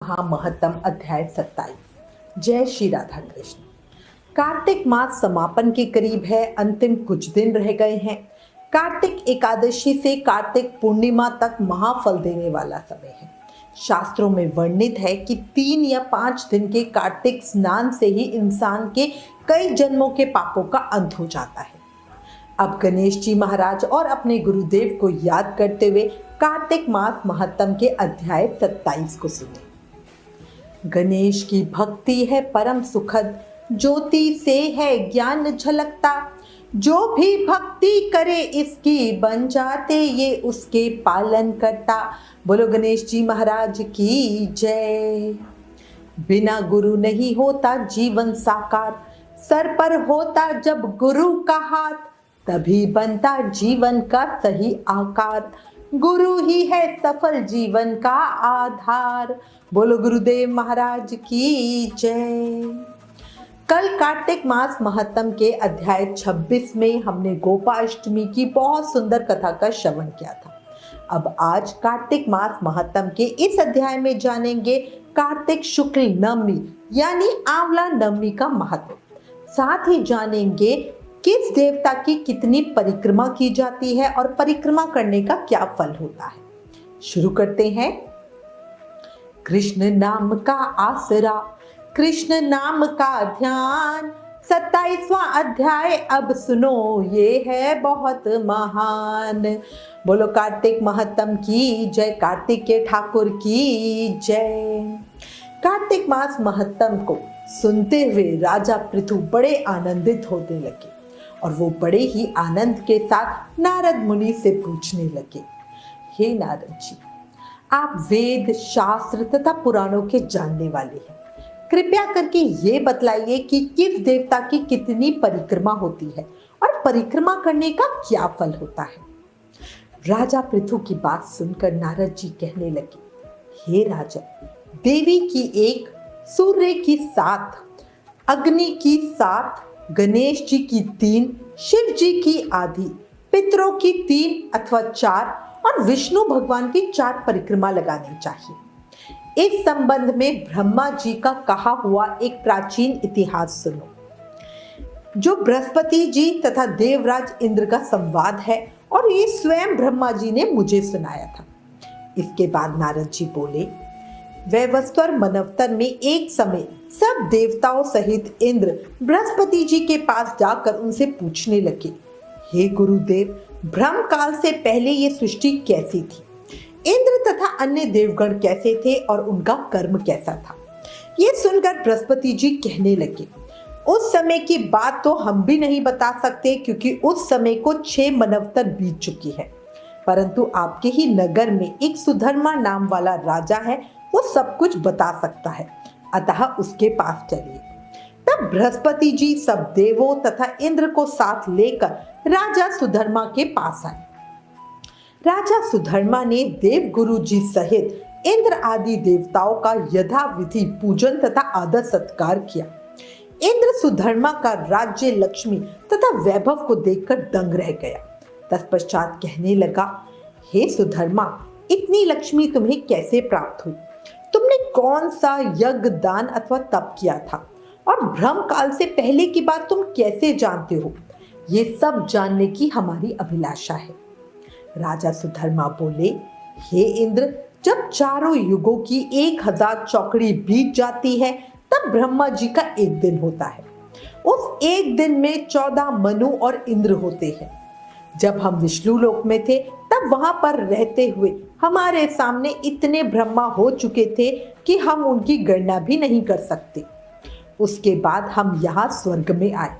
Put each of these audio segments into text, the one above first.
महामहत्तम अध्याय 27। जय श्री राधा कृष्ण। कार्तिक मास समापन के करीब है, अंतिम कुछ दिन रह गए हैं। कार्तिक एकादशी से कार्तिक पूर्णिमा तक महाफल देने वाला समय है। शास्त्रों में वर्णित है कि 3 या 5 दिन के कार्तिक स्नान से ही इंसान के कई जन्मों के पापों का अंत हो जाता है। अब गणेश जी महाराज और अपने गुरुदेव को याद करते हुए कार्तिक मास महत्तम के अध्याय 27 को सुने। गणेश की भक्ति है परम सुखद, ज्योति से है ज्ञान झलकता। जो भी भक्ति करे इसकी, बन जाते ये उसके पालन करता। बोलो गणेश जी महाराज की जय। बिना गुरु नहीं होता जीवन साकार, सर पर होता जब गुरु का हाथ, तभी बनता जीवन का सही आकार। गुरु ही है सफल जीवन का आधार। बोलो गुरुदेव महाराज की जय। कल कार्तिक मास महत्तम के अध्याय 26 में हमने गोपाष्टमी की बहुत सुंदर कथा का श्रवण किया था। अब आज कार्तिक मास महत्तम के इस अध्याय में जानेंगे कार्तिक शुक्ल नवमी यानी आंवला नवमी का महत्व। साथ ही जानेंगे किस देवता की कितनी परिक्रमा की जाती है और परिक्रमा करने का क्या फल होता है। शुरू करते हैं। कृष्ण नाम का आसरा, कृष्ण नाम का ध्यान, 27वां अध्याय अब सुनो, ये है बहुत महान। बोलो कार्तिक महत्तम की जय, कार्तिक के ठाकुर की जय। कार्तिक मास महत्तम को सुनते हुए राजा पृथु बड़े आनंदित होने लगे और वो बड़े ही आनंद के साथ नारद मुनि से पूछने लगे, हे नारद जी, आप वेद शास्त्र तथा पुराणों के जानने वाले हैं, कृपया करके ये बतलाइए कि किस देवता की कितनी परिक्रमा होती है और परिक्रमा करने का क्या फल होता है। राजा पृथु की बात सुनकर नारद जी कहने लगे, हे राजा, देवी की 1, सूर्य की 7, अग्नि की 7, गणेश जी की 3, शिव जी की आधी, पितरों की 3 अथवा 4 और विष्णु भगवान की 4 परिक्रमा लगानी चाहिए। इस संबंध में ब्रह्मा जी का कहा हुआ एक प्राचीन इतिहास सुनो, जो बृहस्पति जी तथा देवराज इंद्र का संवाद है और ये स्वयं ब्रह्मा जी ने मुझे सुनाया था। इसके बाद नारद जी बोले, वैवस्वर मनवतर में एक समय सब देवताओं सहित इंद्र बृहस्पति जी के पास जाकर उनसे पूछने लगे, हे गुरुदेव, ब्रह्म काल से पहले ये सृष्टि कैसी थी? इंद्र तथा अन्य देवगण कैसे थे और उनका कर्म कैसा था? ये सुनकर बृहस्पति जी कहने लगे, उस समय की बात तो हम भी नहीं बता सकते, क्योंकि उस समय को 6 मनवतर बीत चुकी है। परंतु आपके ही नगर में एक सुधर्मा नाम वाला राजा है, वो सब कुछ बता सकता है, अतः उसके पास चलिए। तब बृहस्पति जी सब देवों तथा इंद्र को साथ लेकर राजा सुधर्मा के पास आए। राजा सुधर्मा ने देव गुरु जी सहित इंद्र आदि देवताओं का यथाविधि पूजन तथा आदर सत्कार किया। इंद्र सुधर्मा का राज्य, लक्ष्मी तथा वैभव को देखकर दंग रह गया। तत्पश्चात कहने लगा, हे सुधर्मा, इतनी लक्ष्मी तुम्हें कैसे प्राप्त हुई? तुमने कौन सा यज्ञ, दान अथवा तप किया था? और ब्रह्म काल से पहले की बात तुम कैसे जानते हो? ये सब जानने की हमारी अभिलाषा है। राजा सुधर्मा बोले, हे इंद्र, जब चारों युगों की 1000 चौकड़ी बीत जाती है, तब ब्रह्मा जी का एक दिन होता है। उस एक दिन में 14 मनु और इंद्र होते हैं। जब हम विष्णु लोक में थे, तब वहां पर रहते हुए हमारे सामने इतने ब्रह्मा हो चुके थे कि हम उनकी गणना भी नहीं कर सकते। उसके बाद हम यहाँ स्वर्ग में आए।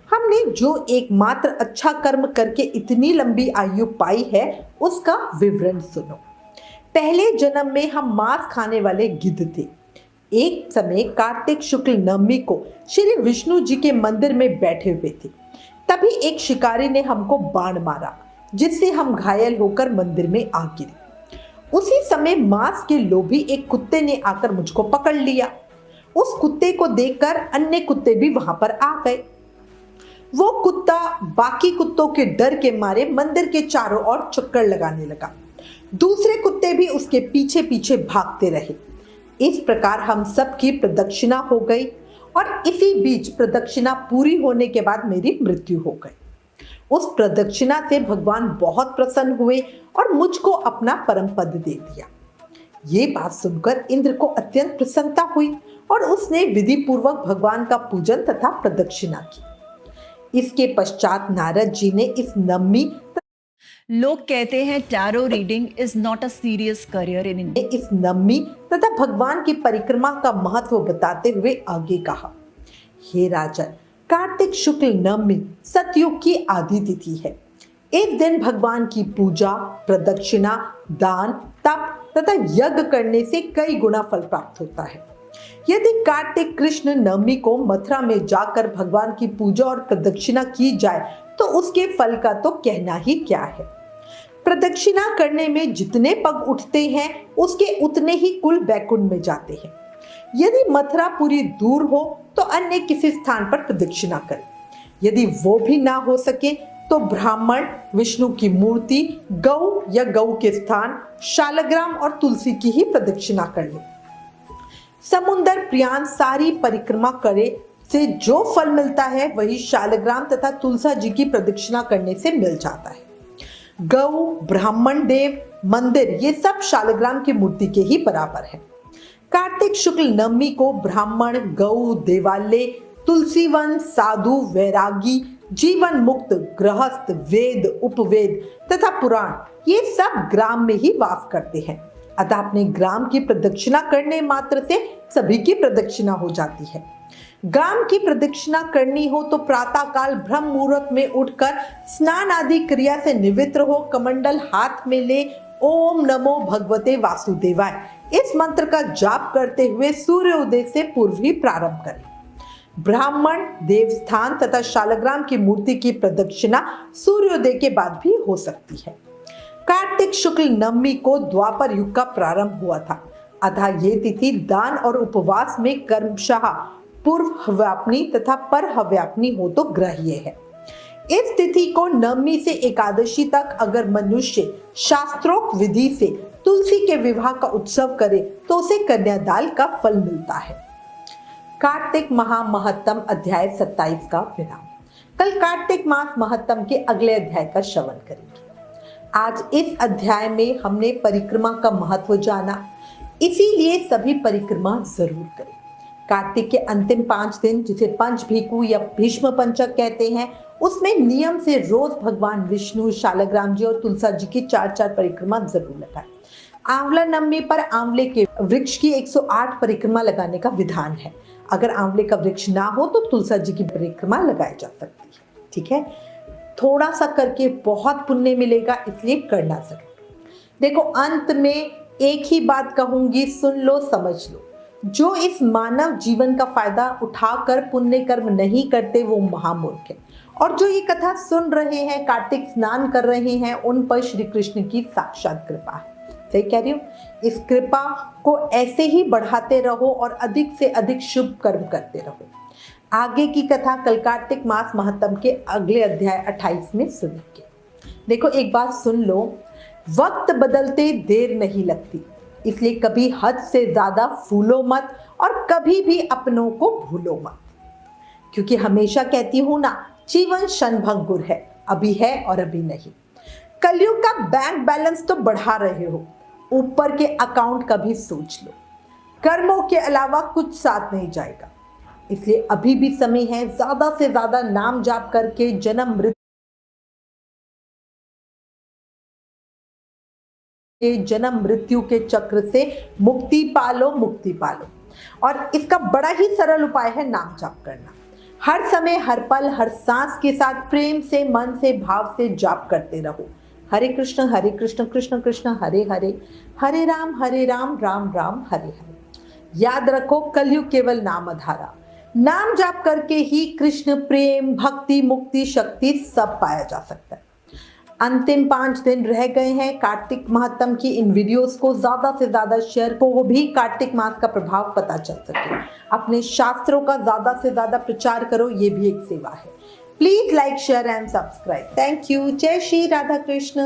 हमने जो एकमात्र अच्छा कर्म करके इतनी लंबी आयु पाई है, उसका विवरण सुनो। पहले जन्म में हम मांस खाने वाले गिद्ध थे। एक समय कार्तिक शुक्ल नवमी को श्री विष्णु जी के मंदिर में बैठे हुए थे। तभी एक शिकारी ने हमको बाण मारा, जिससे हम घायल होकर मंदिर में आ गिरे। उसी समय मांस के लोभी एक कुत्ते ने आकर मुझको पकड़ लिया। उस कुत्ते को देखकर अन्य कुत्ते भी वहां पर आ गए। वो कुत्ता बाकी कुत्तों के डर के मारे मंदिर के चारों ओर चक्कर लगाने लगा। दूसरे कुत्ते भी उसके पीछे पीछे भागते रहे। इस प्रकार हम सबकी प्रदक्षिणा हो गई और इसी बीच प्रदक्षिणा पूरी होने के बाद मेरी मृत्यु हो गई। उस प्रदक्षिणा से भगवान बहुत प्रसन्न हुए और मुझको अपना परम पद दे दिया। ये बात सुनकर इंद्र को अत्यंत प्रसन्नता हुई और उसने विधि पूर्वक भगवान का पूजन तथा प्रदक्षिणा की। इसके पश्चात नारद जी ने इस नवमी लोग कहते हैं tarot reading is not a serious career in India. इस नवमी तथा भगवान की परिक्रमा का महत्व बताते हुए आगे कहा, हे राजन, कार्तिक शुक्ल नवमी सतयुग की आदि तिथि है। इस दिन भगवान की पूजा, प्रदक्षिणा, दान, तप तथा यज्ञ करने से कई गुना फल प्राप्त होता है। यदि कार्तिक कृष्ण नवमी को मथुरा में जाकर भगवान की पूजा और प्रदक्षिणा की जाए तो उसके फल का तो कहना ही क्या है। प्रदक्षिणा करने में जितने पग उठते हैं उसके उतने ही कुल बैकुंठ में जाते हैं। यदि मथुरापुरी दूर हो तो अन्य किसी स्थान पर प्रदक्षिणा करें। यदि वो भी ना हो सके तो ब्राह्मण, विष्णु की मूर्ति, गौ या गौ के स्थान, शालग्राम और तुलसी की ही प्रदक्षिणा कर ले। समुद्र प्रयाण सारी परिक्रमा करे से जो फल मिलता है वही शालग्राम तथा तुलसा जी की प्रदक्षिणा करने से मिल जाता है। गौ, ब्राह्मण देव, मंदिर ये सब शालग्राम की मूर्ति के ही बराबर है। कार्तिक शुक्ल नवमी को ब्राह्मण, गौ, देवालय, तुलसीवन, साधु, वैरागी, जीवन मुक्त, गृहस्थ, वेद, उपवेद तथा पुराण ये सब ग्राम में ही वास करते हैं। अतः अपने ग्राम की प्रदक्षिणा करने मात्र से सभी की प्रदक्षिणा हो जाती है। ग्राम की प्रदक्षिणा करनी हो तो प्रातः काल ब्रह्म मुहूर्त में उठकर स्नान आदि क्रिया से निवृत्त हो कमंडल हाथ में ले ओम नमो भगवते वासुदेवाय इस मंत्र का जाप करते हुए सूर्योदय से पूर्व ही प्रारंभ करें। ब्राह्मण, देवस्थान तथा शालग्राम की मूर्ति की प्रदक्षिणा सूर्योदय के बाद भी हो सकती है। कार्तिक शुक्ल नवमी को द्वापर युग का प्रारंभ हुआ था, अतः ये तिथि दान और उपवास में कर्मशः पूर्व हव्यापनी तथा पर हव्यापनी हो तो ग्राह्य है। इस तिथि को नवमी से एकादशी तक अगर मनुष्य शास्त्रोक्त विधि से तुलसी के विवाह का उत्सव करे तो उसे कन्यादान का फल मिलता है। कार्तिक महामहत्तम अध्याय 27 का विराम। कल कार्तिक मास महत्तम के अगले अध्याय का श्रवण करेंगे। आज इस अध्याय में हमने परिक्रमा का महत्व जाना, इसीलिए सभी परिक्रमा जरूर करें। कार्तिक के अंतिम 5 दिन जिसे पंच भीकु या भीष्म पंचक कहते हैं, उसमें नियम से रोज भगवान विष्णु, शालग्राम जी और तुलसा जी की 4-4 परिक्रमा जरूर लगाएं। आंवला नवमी पर आंवले के वृक्ष की 108 परिक्रमा लगाने का विधान है। अगर आंवले का वृक्ष ना हो तो तुलसा जी की परिक्रमा लगाई जा सकती है। ठीक है, थोड़ा सा करके बहुत पुण्य मिलेगा, इसलिए करना जरूर। देखो, अंत में एक ही बात कहूंगी, सुन लो, समझ लो। जो इस मानव जीवन का फायदा उठाकर पुण्य कर्म नहीं करते वो महामूर्ख है, और जो ये कथा सुन रहे हैं, कार्तिक स्नान कर रहे हैं, उन पर श्री कृष्ण की साक्षात कृपा है। सही कह रही हूँ? इस कृपा को ऐसे ही बढ़ाते रहो और अधिक से अधिक शुभ कर्म करते रहो। आगे की कथा कल कार्तिक मास महत्तम के अगले अध्याय 28 में सुनेंगे। देखो, एक बात सुन लो, वक्त बदलते देर नहीं लगती, इसलिए कभी हद से ज्यादा फूलो मत और कभी भी अपनों को भूलो मत। क्योंकि हमेशा कहती हूं ना, जीवन क्षणभंगुर है, अभी है और अभी नहीं। कलयुग का बैंक बैलेंस तो बढ़ा रहे हो, ऊपर के अकाउंट का भी सोच लो। कर्मों के अलावा कुछ साथ नहीं जाएगा, इसलिए अभी भी समय है। ज्यादा से ज्यादा नाम जाप करके जन्म मृत्यु के चक्र से मुक्ति पालो, मुक्ति पालो। और इसका बड़ा ही सरल उपाय है नाम जाप करना। हर समय, हर पल, हर सांस के साथ प्रेम से, मन से, भाव से जाप करते रहो। हरे कृष्ण कृष्ण कृष्ण हरे हरे, हरे राम राम राम हरे हरे। याद रखो, कलयुग केवल नाम आधारा। नाम जाप करके ही कृष्ण प्रेम, भक्ति, मुक्ति, शक्ति सब पाया जा सकता है। अंतिम 5 दिन रह गए हैं कार्तिक महत्तम की। इन वीडियोस को ज्यादा से ज्यादा शेयर को, वो भी कार्तिक मास का प्रभाव पता चल सके। अपने शास्त्रों का ज्यादा से ज्यादा प्रचार करो, ये भी एक सेवा है। Please like, share and subscribe. Thank you. जय श्री राधा कृष्ण।